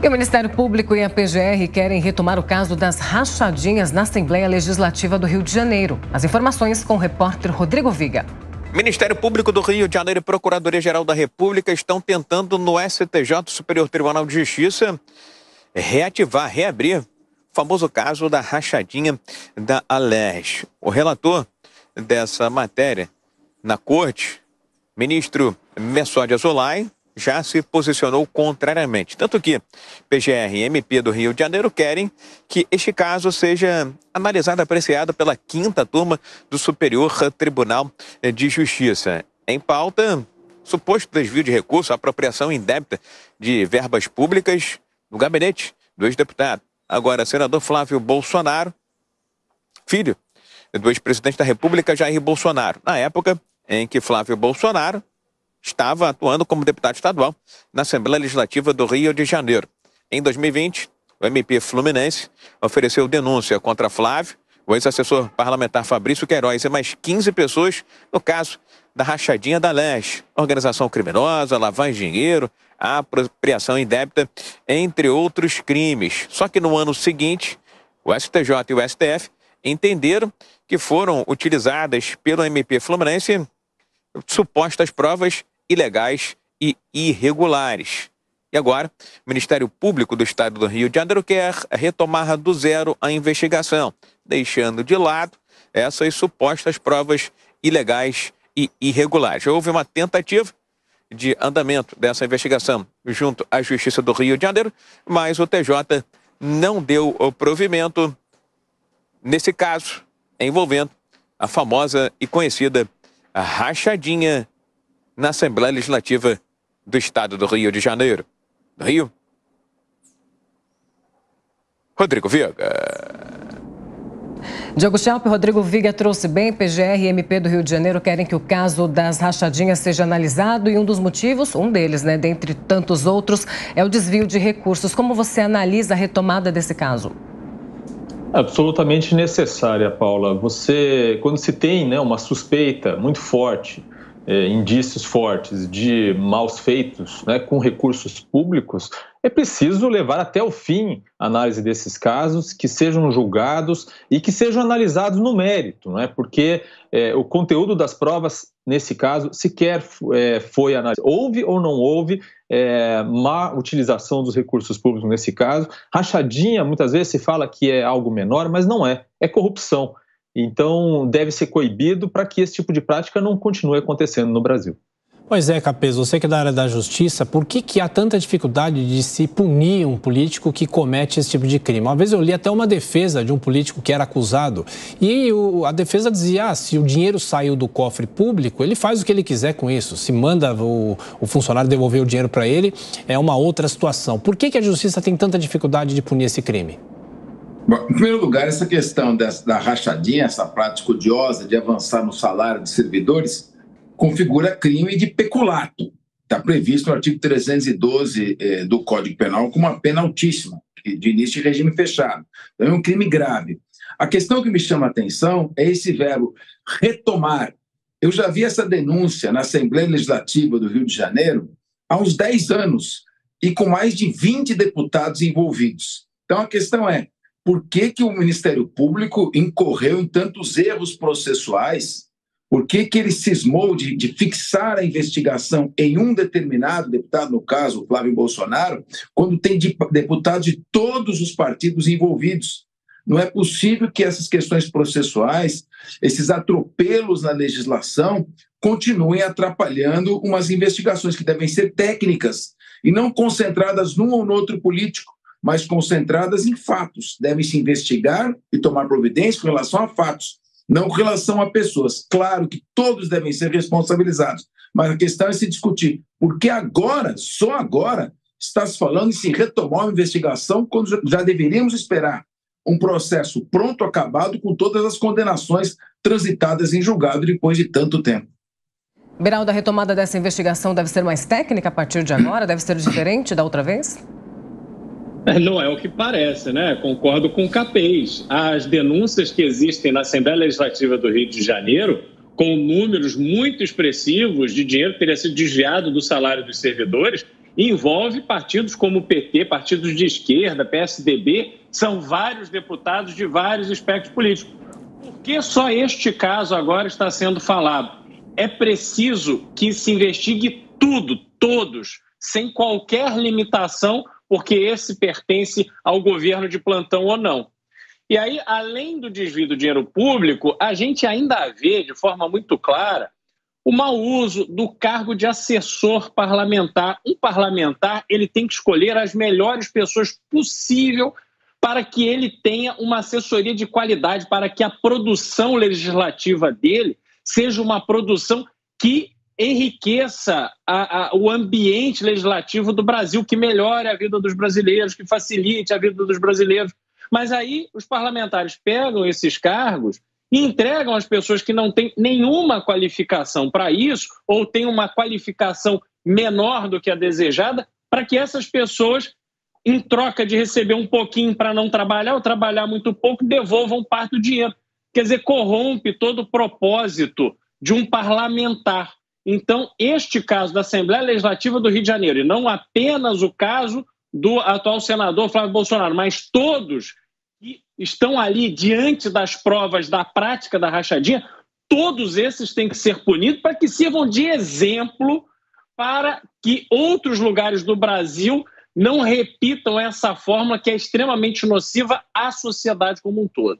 E o Ministério Público e a PGR querem retomar o caso das rachadinhas na Assembleia Legislativa do Rio de Janeiro. As informações com o repórter Rodrigo Viga. Ministério Público do Rio de Janeiro e Procuradoria-Geral da República estão tentando no STJ, Superior Tribunal de Justiça, reabrir o famoso caso da rachadinha da Alerj. O relator dessa matéria na corte, ministro Messódio Azulay, já se posicionou contrariamente. Tanto que PGR e MP do Rio de Janeiro querem que este caso seja analisado e apreciado pela 5ª turma do Superior Tribunal de Justiça. Em pauta, suposto desvio de recurso, apropriação indébita de verbas públicas no gabinete do ex-deputado. Agora, senador Flávio Bolsonaro, filho do ex-presidente da República, Jair Bolsonaro, na época em que Flávio Bolsonaro estava atuando como deputado estadual na Assembleia Legislativa do Rio de Janeiro. Em 2020, o MP fluminense ofereceu denúncia contra Flávio, o ex-assessor parlamentar Fabrício Queiroz e mais 15 pessoas no caso da rachadinha da Alerj, organização criminosa, lavagem de dinheiro, apropriação indébita, entre outros crimes. Só que no ano seguinte, o STJ e o STF entenderam que foram utilizadas pelo MP fluminense supostas provas ilegais e irregulares. E agora, o Ministério Público do Estado do Rio de Janeiro quer retomar do zero a investigação, deixando de lado essas supostas provas ilegais e irregulares. Houve uma tentativa de andamento dessa investigação junto à Justiça do Rio de Janeiro, mas o TJ não deu o provimento nesse caso envolvendo a famosa e conhecida rachadinha na Assembleia Legislativa do Estado do Rio de Janeiro. Do Rio, Rodrigo Viga. Diogo Schelp, Rodrigo Viga trouxe bem. PGR e MP do Rio de Janeiro querem que o caso das rachadinhas seja analisado e um dos motivos, um deles, dentre tantos outros, é o desvio de recursos. Como você analisa a retomada desse caso? Absolutamente necessária, Paula. Quando se tem uma suspeita muito forte, indícios fortes de maus feitos com recursos públicos, é preciso levar até o fim a análise desses casos, que sejam julgados e que sejam analisados no mérito, porque o conteúdo das provas, nesse caso, sequer foi analisado. Houve ou não houve má utilização dos recursos públicos nesse caso. Rachadinha, muitas vezes se fala que é algo menor, mas não é corrupção. Então, deve ser coibido para que esse tipo de prática não continue acontecendo no Brasil. Pois é, Capês, você que é da área da justiça, por que há tanta dificuldade de se punir um político que comete esse tipo de crime? Uma vez eu li até uma defesa de um político que era acusado e a defesa dizia, se o dinheiro saiu do cofre público, ele faz o que ele quiser com isso. Se manda o funcionário devolver o dinheiro para ele, é uma outra situação. Por que a justiça tem tanta dificuldade de punir esse crime? Bom, em primeiro lugar, essa questão da rachadinha, essa prática odiosa de avançar no salário de servidores, configura crime de peculato. Está previsto no artigo 312 do Código Penal com uma pena altíssima, de início de regime fechado. Então, é um crime grave. A questão que me chama a atenção é esse verbo retomar. Eu já vi essa denúncia na Assembleia Legislativa do Rio de Janeiro há uns 10 anos e com mais de 20 deputados envolvidos. Então, a questão é, por que o Ministério Público incorreu em tantos erros processuais? Por que ele cismou de fixar a investigação em um determinado deputado, no caso, o Flávio Bolsonaro, quando tem deputados de todos os partidos envolvidos? Não é possível que essas questões processuais, esses atropelos na legislação, continuem atrapalhando umas investigações que devem ser técnicas e não concentradas num ou no outro político, mas concentradas em fatos. Deve-se investigar e tomar providência com relação a fatos, não com relação a pessoas. Claro que todos devem ser responsabilizados, mas a questão é se discutir. Por que agora, só agora, está se falando em se retomar uma investigação quando já deveríamos esperar um processo pronto, acabado, com todas as condenações transitadas em julgado depois de tanto tempo? Beraldo, a retomada dessa investigação deve ser mais técnica a partir de agora? Deve ser diferente da outra vez? Não é o que parece, Concordo com o Capês. As denúncias que existem na Assembleia Legislativa do Rio de Janeiro, com números muito expressivos de dinheiro que teria sido desviado do salário dos servidores, envolve partidos como o PT, partidos de esquerda, PSDB, são vários deputados de vários espectros políticos. Por que só este caso agora está sendo falado? É preciso que se investigue tudo, todos, sem qualquer limitação, porque esse pertence ao governo de plantão ou não. E aí, além do desvio do dinheiro público, a gente ainda vê de forma muito clara o mau uso do cargo de assessor parlamentar. Um parlamentar, ele tem que escolher as melhores pessoas possível para que ele tenha uma assessoria de qualidade, para que a produção legislativa dele seja uma produção que enriqueça o ambiente legislativo do Brasil, que melhore a vida dos brasileiros, que facilite a vida dos brasileiros. Mas aí os parlamentares pegam esses cargos e entregam às pessoas que não têm nenhuma qualificação para isso ou têm uma qualificação menor do que a desejada, para que essas pessoas, em troca de receber um pouquinho para não trabalhar ou trabalhar muito pouco, devolvam parte do dinheiro. Quer dizer, corrompe todo o propósito de um parlamentar. Então, este caso da Assembleia Legislativa do Rio de Janeiro, e não apenas o caso do atual senador Flávio Bolsonaro, mas todos que estão ali diante das provas da prática da rachadinha, todos esses têm que ser punidos para que sirvam de exemplo para que outros lugares do Brasil não repitam essa forma que é extremamente nociva à sociedade como um todo.